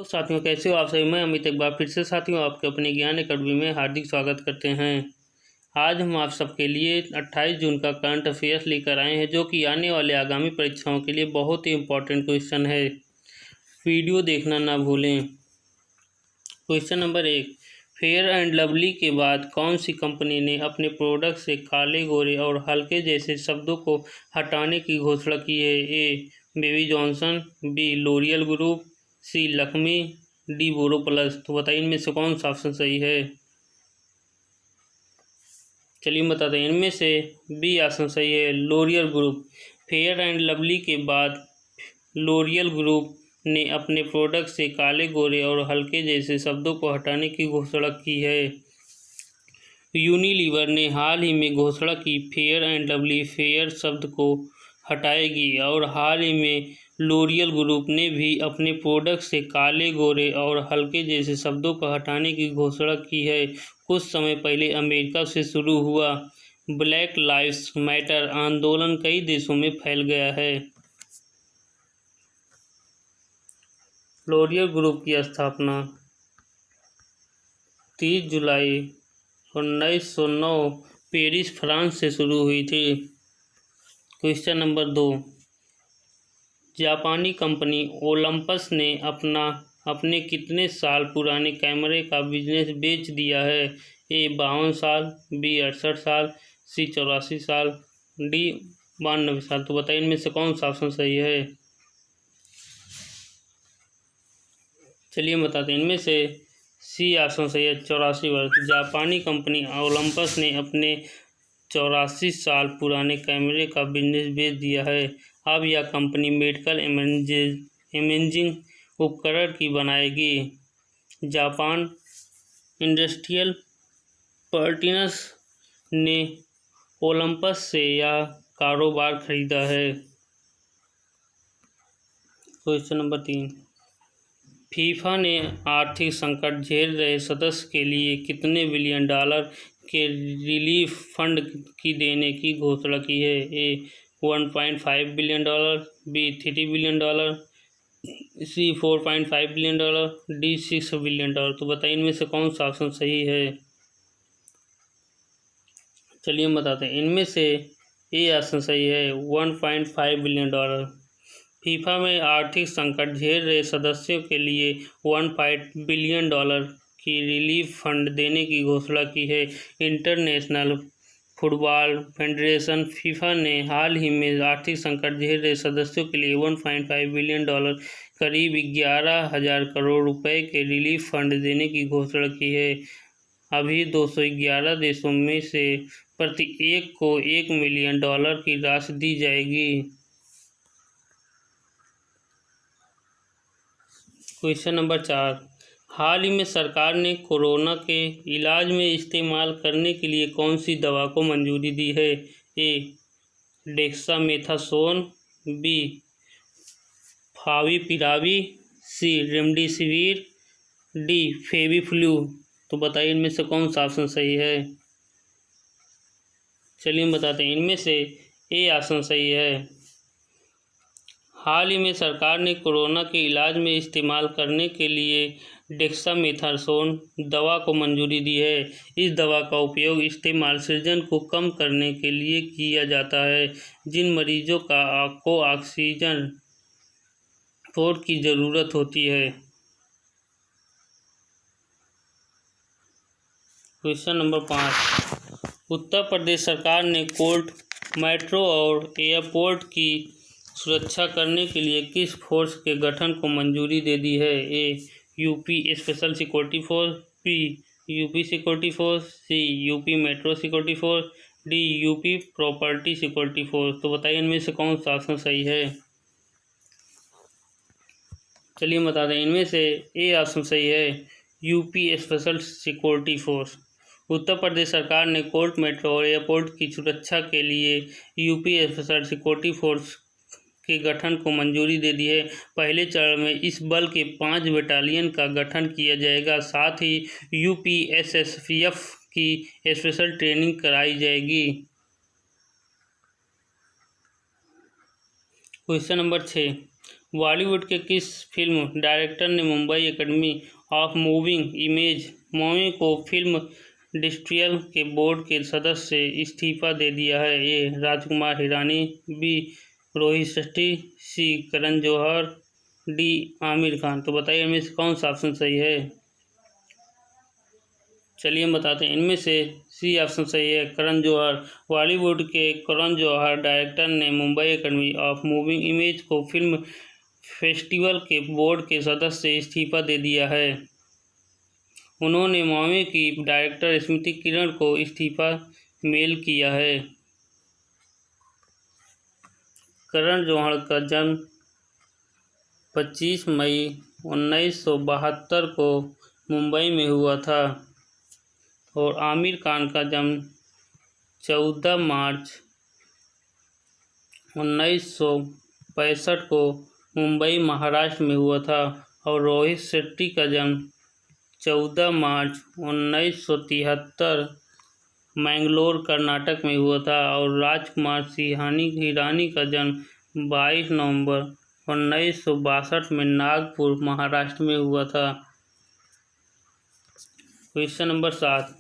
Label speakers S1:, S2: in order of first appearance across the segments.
S1: तो साथियों, कैसे हो आप सभी। मैं अमित एक बार फिर से साथियों आपके अपने ज्ञान अकादमी में हार्दिक स्वागत करते हैं। आज हम आप सबके लिए 28 जून का करंट अफेयर्स लेकर आए हैं, जो कि आने वाले आगामी परीक्षाओं के लिए बहुत ही इम्पोर्टेंट क्वेश्चन है। वीडियो देखना ना भूलें। Question number 1, fair and lovely के बाद कौन सी कंपनी ने अपने प्रोडक्ट से काले, गोरे और हल्के जैसे शब्दों को हटाने की घोषणा की है। A baby Johnson, B L'Oreal group, C Lakme, D Boroplus. तो बताइए इनमें से कौन सा ऑप्शन सही है। चलिए बताते हैं, इनमें से बी ऑप्शन सही है, L'Oreal group. Fair and lovely के बाद लोरियल ग्रुप ने अपने प्रोडक्ट से काले, गोरे और हल्के जैसे शब्दों को हटाने की घोषणा की है। यूनिलीवर ने हाल ही में घोषणा की फेयर एंड लवली फेयर शब्द को हटाएगी, और हाल ही में लोरियल ग्रुप ने भी अपने प्रोडक्ट से काले, गोरे और हल्के जैसे शब्दों को हटाने की घोषणा की है। कुछ समय पहले अमेरिका से शुरू हुआ ब्लैक लाइव्स मैटर आंदोलन कई देशों में फैल गया है। लोरियल ग्रुप की स्थापना 30 जुलाई 1909 पेरिस, फ्रांस से शुरू हुई थी। क्वेश्चन नंबर 2, जापानी कंपनी ओलंपस ने अपने कितने साल पुराने कैमरे का बिजनेस बेच दिया है। ए 52 साल, बी 68 साल, सी 84 साल, डी 92 साल। तो बताइए इनमें से कौन सा ऑप्शन सही है। चलिए बताते हैं, इनमें से सी ऑप्शन सही है, 84 वर्ष। जापानी कंपनी ओलंपस ने अपने 84 साल पुराने कैमरे का बिजनेस बेच दिया है। अब यह कंपनी मेडिकल इमेजिंग उपकरण की बनाएगी। जापान इंडस्ट्रियल पार्टनर्स ने ओलंपस से यह कारोबार खरीदा है। क्वेश्चन नंबर 3, फीफा ने आर्थिक संकट झेल रहे सदस्य के लिए कितने बिलियन डॉलर के रिलीफ फंड की देने की घोषणा की है। A 1.5 billion dollar, B 3 billion dollar, C 4.5 billion dollar, D 6 billion dollar. तो बताइए इनमें से कौन सा ऑप्शन सही है। चलिए हम बताते हैं, इनमें से ए ऑप्शन सही है, 1.5 बिलियन डॉलर। फीफा में आर्थिक संकट झेल रहे सदस्यों के लिए 1 बिलियन डॉलर की रिलीफ फंड देने की घोषणा की है। इंटरनेशनल फुटबॉल फेडरेशन फीफा ने हाल ही में आर्थिक संकट झेल रहे सदस्यों के लिए 1.5 बिलियन डॉलर, करीब 11,000 करोड़ रुपए के रिलीफ फंड देने की घोषणा की है। अभी 211 देशों में से प्रत्येक को 1 मिलियन डॉलर की राशि दी जाएगी। क्वेश्चन नंबर 4, हाल ही में सरकार ने कोरोना के इलाज में इस्तेमाल करने के लिए कौन सी दवा को मंजूरी दी है। ए डेक्सामेथासोन, बी फाविपिरावी, सी रेमडेसिविर, डी फेविफ्लू। तो बताइए इनमें से कौन सा ऑप्शन सही है। चलिए हम बताते हैं, इनमें से ए ऑप्शन सही है। हाल ही में सरकार ने कोरोना के इलाज में इस्तेमाल करने के लिए डेक्सामेथासोन दवा को मंजूरी दी है। इस दवा का उपयोग इस्तेमाल सूजन को कम करने के लिए किया जाता है, जिन मरीजों को ऑक्सीजन सपोर्ट की ज़रूरत होती है। क्वेश्चन नंबर 5, उत्तर प्रदेश सरकार ने कोर्ट, मेट्रो और एयरपोर्ट की सुरक्षा करने के लिए किस फोर्स के गठन को मंजूरी दे दी है। A UP special security force, B UP security force, C UP metro security force, D UP property security force. तो बताइए इनमें से कौन सा ऑप्शन सही है। चलिए हम बता दें, इनमें से ए ऑप्शन सही है, UP special security force. Uttar Pradesh सरकार ने कोर्ट, मेट्रो और एयरपोर्ट की सुरक्षा के लिए यूपी स्पेशल सिक्योरिटी फोर्स के गठन को मंजूरी दे दी है। पहले चरण में इस बल के 5 बटालियन का गठन किया जाएगा। साथ ही यूपीएसएसपीएफ की स्पेशल ट्रेनिंग कराई जाएगी। क्वेश्चन नंबर 6, बॉलीवुड के किस फिल्म डायरेक्टर ने Mumbai academy of moving image movie को फिल्म डिस्ट्रियल के बोर्ड के सदस्य से इस्तीफा दे दिया है? ए राजकुमार हिरानी, बी रोहित शेट्टी, सी करण जौहर, डी आमिर खान। तो बताइए इनमें से कौन सा ऑप्शन सही है? चलिए हम बताते हैं। इनमें से सी ऑप्शन सही है, करण जौहर। बॉलीवुड के करण जौहर डायरेक्टर ने Mumbai academy of moving image को फिल्म फेस्टिवल के बोर्ड के सदस्य से इस्तीफा दे दिया है। उन्होंने मूवी की डायरेक्टर स्मृति किरण को इस्तीफा मेल किया है। करण जौहर का जन्म 25 मई 1972 को मुंबई में हुआ था और आमिर खान का जन्म 14 मार्च 1965 को मुंबई महाराष्ट्र में हुआ था और रोहित शेट्टी का जन्म 14 मार्च 1973 मैंगलोर कर्नाटक में हुआ था और राजकुमार हिरानी का जन्म 22 नवंबर 1962 में नागपुर महाराष्ट्र में हुआ था। क्वेश्चन नंबर 7,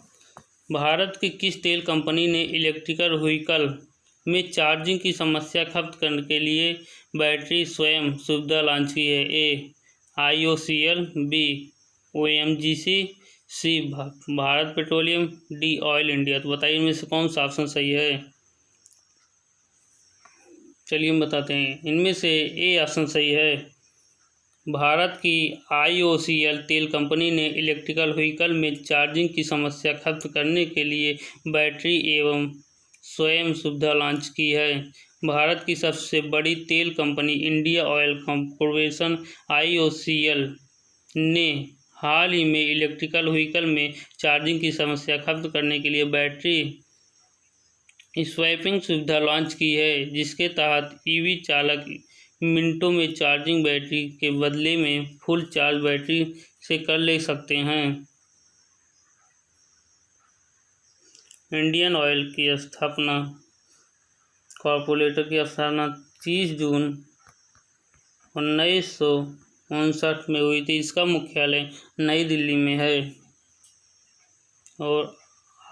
S1: भारत की किस तेल कंपनी ने इलेक्ट्रिकल व्हीकल में चार्जिंग की समस्या खत्म करने के लिए बैटरी स्वयं सुविधा लॉन्च की है? A IOCL, B ONGC, C Bharat petroleum, D oil India. तो बताइए इनमें से कौन सा ऑप्शन सही है? चलिए हम बताते हैं। इनमें से ए ऑप्शन सही है। भारत की IOCL तेल कंपनी ने इलेक्ट्रिकल व्हीकल में चार्जिंग की समस्या खत्म करने के लिए बैटरी एवं स्वयं सुविधा लॉन्च की है। भारत की सबसे बड़ी तेल company Indian oil corporation IOCL ने हाल ही में इलेक्ट्रिकल व्हीकल में चार्जिंग की समस्या खत्म करने के लिए बैटरी स्वैपिंग सुविधा लॉन्च की है, जिसके तहत EV चालक मिनटों में चार्जिंग बैटरी के बदले में फुल चार्ज बैटरी से कर ले सकते हैं। इंडियन ऑयल की स्थापना कॉरपोरेटर की स्थापना 30 जून 1959 में हुई थी। इसका मुख्यालय नई दिल्ली में है और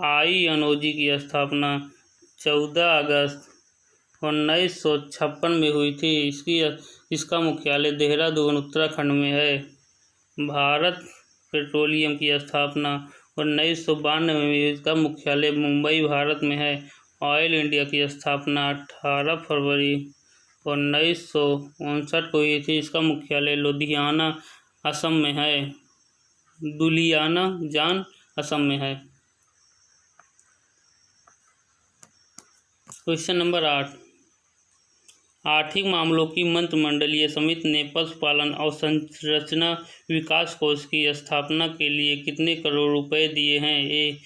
S1: INOG की स्थापना 14 अगस्त 1956 में हुई थी। इसका मुख्यालय देहरादून उत्तराखंड में है। भारत पेट्रोलियम की स्थापना 1992 में हुई। इसका मुख्यालय मुंबई भारत में है। ऑयल इंडिया की स्थापना 18 फरवरी 1959 को हुई थी। इसका मुख्यालय लुधियाना असम में है। दुलियाना असम में है। क्वेश्चन नंबर 8, आर्थिक मामलों की मंत्रिमंडलीय समिति ने पशुपालन अवसंरचना विकास कोष की स्थापना के लिए कितने करोड़ रुपए दिए हैं? ए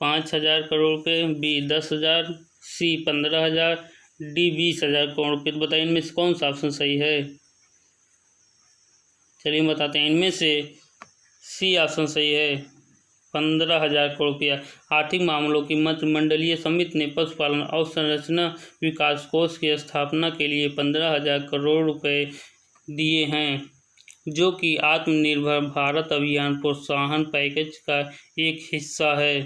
S1: 5,000 करोड़ रुपए, बी 10,000, सी 15,000, डी 20,000 करोड़ रुपये। तो बताइए इनमें से कौन सा ऑप्शन सही है? चलिए बताते हैं। इनमें से सी ऑप्शन सही है, 15,000 करोड़ रुपया। आर्थिक मामलों की मंत्रिमंडलीय समिति ने पशुपालन अवसंरचना विकास कोष की स्थापना के लिए 15,000 करोड़ रुपए दिए हैं, जो कि आत्मनिर्भर भारत अभियान प्रोत्साहन पैकेज का एक हिस्सा है।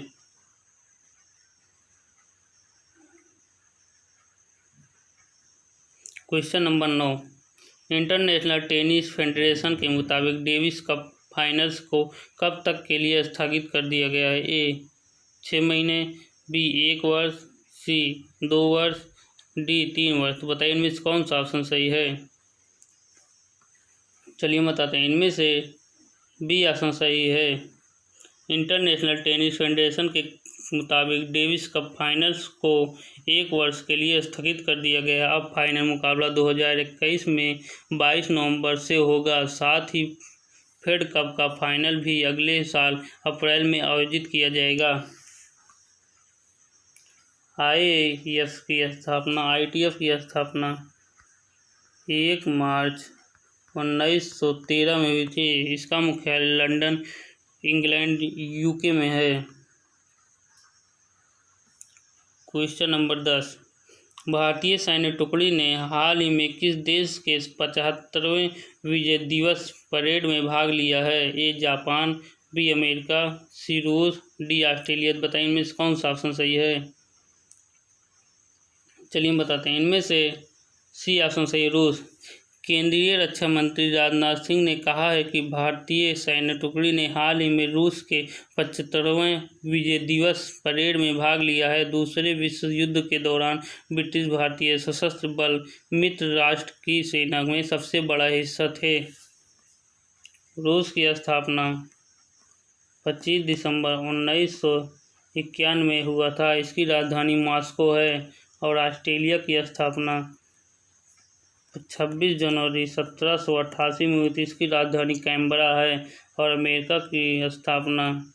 S1: Question number 9, international tennis federation के मुताबिक डेविस कप फाइनल्स को कब तक के लिए स्थगित कर दिया गया है? ए 6 महीने, बी 1 वर्ष, सी 2 वर्ष, डी 3 वर्ष। तो बताइए इनमें से कौन सा ऑप्शन सही है? चलिए बताते हैं। इनमें से बी ऑप्शन सही है। इंटरनेशनल टेनिस फेडरेशन के मुताबिक डेविस कप फाइनल्स को 1 वर्ष के लिए स्थगित कर दिया गया है। अब फाइनल मुकाबला 2021 में 22 नवंबर से होगा। साथ ही फेड कप का फाइनल भी अगले साल अप्रैल में आयोजित किया जाएगा। ITF की स्थापना 1 मार्च 1913 में हुई थी। इसका मुख्यालय लंदन इंग्लैंड UK में है। क्वेश्चन नंबर 10, भारतीय सैन्य टुकड़ी ने हाल ही में किस देश के 75वें विजय दिवस परेड में भाग लिया है? ए जापान, बी अमेरिका, सी रूस, डी ऑस्ट्रेलिया। बताइए इनमें से कौन सा ऑप्शन सही है? चलिए हम बताते हैं। इनमें से सी ऑप्शन सही है, रूस। केंद्रीय रक्षा मंत्री राजनाथ सिंह ने कहा है कि भारतीय सैन्य टुकड़ी ने हाल ही में रूस के 75वें विजय दिवस परेड में भाग लिया है। दूसरे विश्व युद्ध के दौरान ब्रिटिश भारतीय सशस्त्र बल मित्र राष्ट्र की सेना में सबसे बड़ा हिस्सा थे। रूस की स्थापना 25 दिसंबर 1991 में हुआ था। इसकी राजधानी मॉस्को है। और ऑस्ट्रेलिया की स्थापना 26 जनवरी 1788 में हुई थी। इसकी राजधानी कैनबरा है। और अमेरिका की स्थापना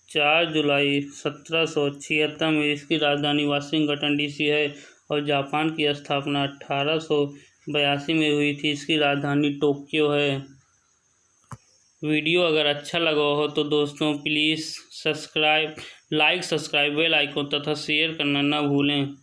S1: 4 जुलाई 1776 में, इसकी राजधानी वाशिंगटन डीसी है। और जापान की स्थापना 1882 में हुई थी। इसकी राजधानी टोक्यो है। वीडियो अगर अच्छा लगा हो तो दोस्तों please subscribe, like, subscribe, bell icon तथा शेयर करना ना भूलें।